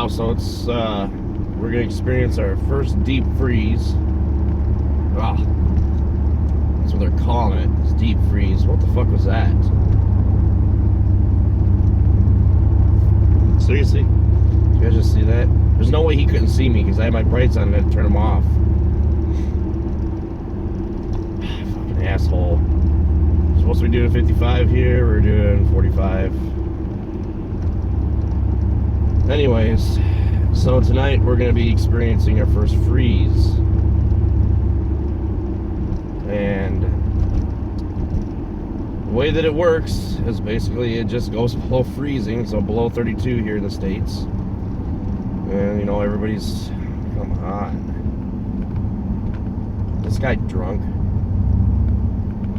so it's we're gonna experience our first deep freeze. Wow, that's what they're calling it. It's deep freeze. What the fuck was that? Seriously? Did you guys just see that? There's no way he couldn't see me because I had my brights on and I had to turn them off. Fucking asshole. Supposed to be doing 55 here, we're doing 45. Anyways, so tonight we're going to be experiencing our first freeze. And the way that it works is basically it just goes below freezing, so below 32 here in the States. And you know, everybody's, come on. This guy drunk?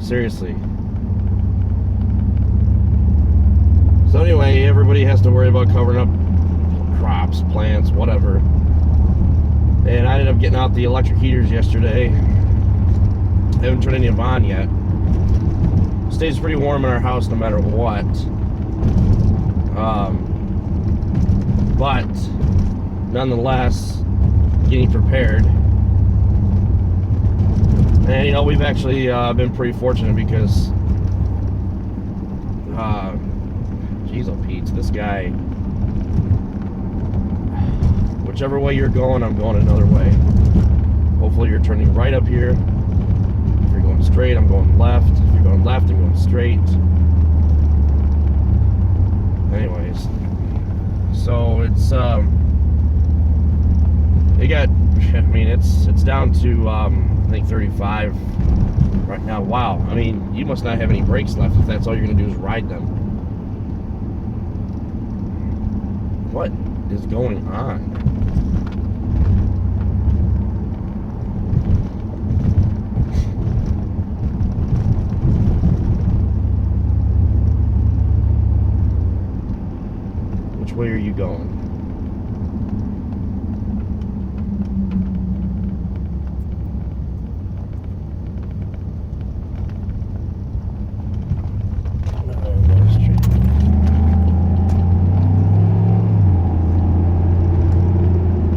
Seriously. So anyway, everybody has to worry about covering up crops, plants, whatever. And I ended up getting out the electric heaters yesterday. I haven't turned any of them on yet. It stays pretty warm in our house no matter what. But nonetheless, getting prepared. And you know, we've actually been pretty fortunate because jeez, oh Pete, this guy, whichever way you're going, I'm going another way. Hopefully you're turning right up here. If you're going straight, I'm going left. If you're going left, I'm going straight. Anyways, so it's it got, I mean, it's down to I think 35 right now. Wow, I mean, you must not have any brakes left if that's all you're gonna do is ride them. What is going on? Which way are you going?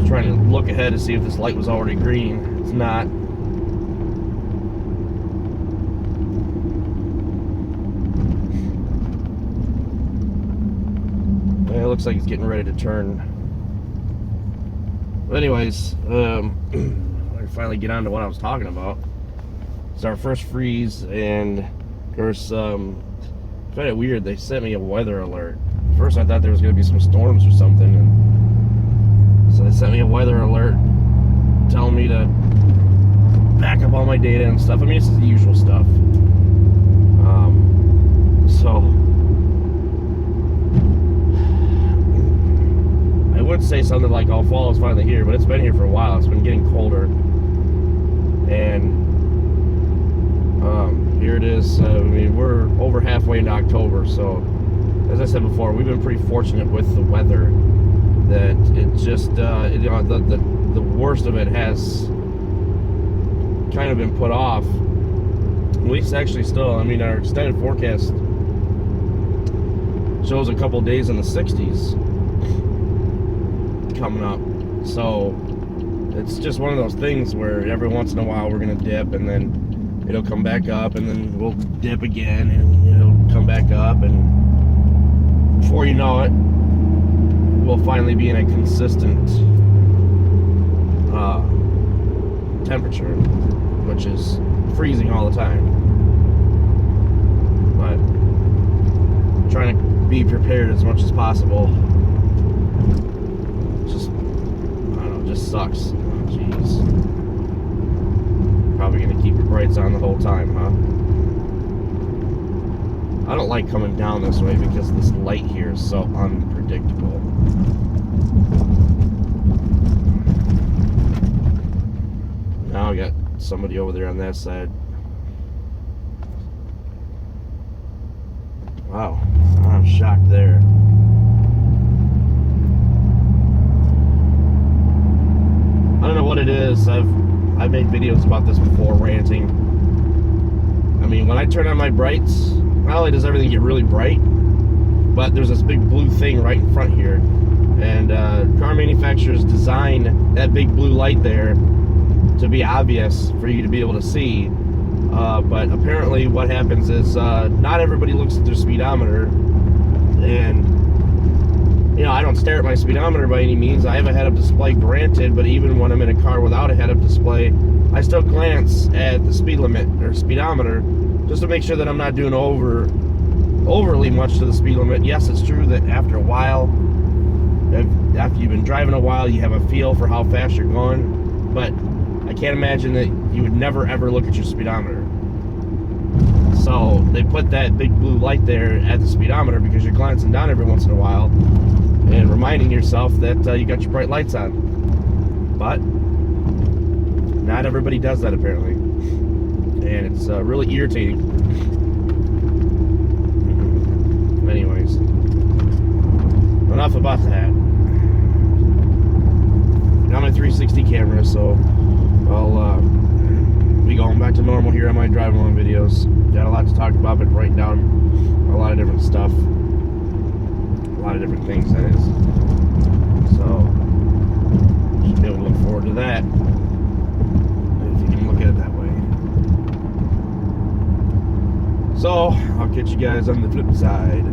Trying to look ahead to see if this light was already green. It's not. It looks like it's getting ready to turn. But anyways, I finally get on to what I was talking about. It's our first freeze, and of course, kind of weird. They sent me a weather alert. First, I thought there was going to be some storms or something, and so they sent me a weather alert telling me to back up all my data and stuff. I mean, it's the usual stuff. So I would say something like, "Oh, fall is finally here," but it's been here for a while. It's been getting colder, and here it is. I mean, we're over halfway into October, so as I said before, we've been pretty fortunate with the weather. That it just, you know, the worst of it has kind of been put off. At least actually still, I mean, our extended forecast shows a couple days in the 60s coming up. So it's just one of those things where every once in a while we're going to dip, and then it'll come back up, and then we'll dip again, and it'll come back up, and before you know it, we'll finally be in a consistent temperature, which is freezing all the time. But trying to be prepared as much as possible. Just, I don't know, just sucks. Oh, jeez. Probably gonna keep your brights on the whole time, huh? I don't like coming down this way because this light here is so unpredictable. Now I got somebody over there on that side. Wow, I'm shocked there. I don't know what it is. I've made videos about this before, ranting. I mean, when I turn on my brights, not only does everything get really bright, but there's this big blue thing right in front here, And car manufacturers design that big blue light there to be obvious for you to be able to see. But apparently what happens is not everybody looks at their speedometer. And, you know, I don't stare at my speedometer by any means. I have a head-up display, granted, but even when I'm in a car without a head-up display, I still glance at the speed limit or speedometer just to make sure that I'm not doing overly much to the speed limit. Yes, it's true that after a while, after you've been driving a while, you have a feel for how fast you're going, but I can't imagine that you would never ever look at your speedometer. So they put that big blue light there at the speedometer because you're glancing down every once in a while and reminding yourself that you got your bright lights on. But not everybody does that apparently, and it's really irritating. Anyways, enough about that. Got my 360 camera, so I'll be going back to normal here on my drive along videos. Got a lot to talk about, but writing down a lot of different stuff, a lot of different things, that is. So should be able to look forward to that, if you can look at it that way. So I'll catch you guys on the flip side.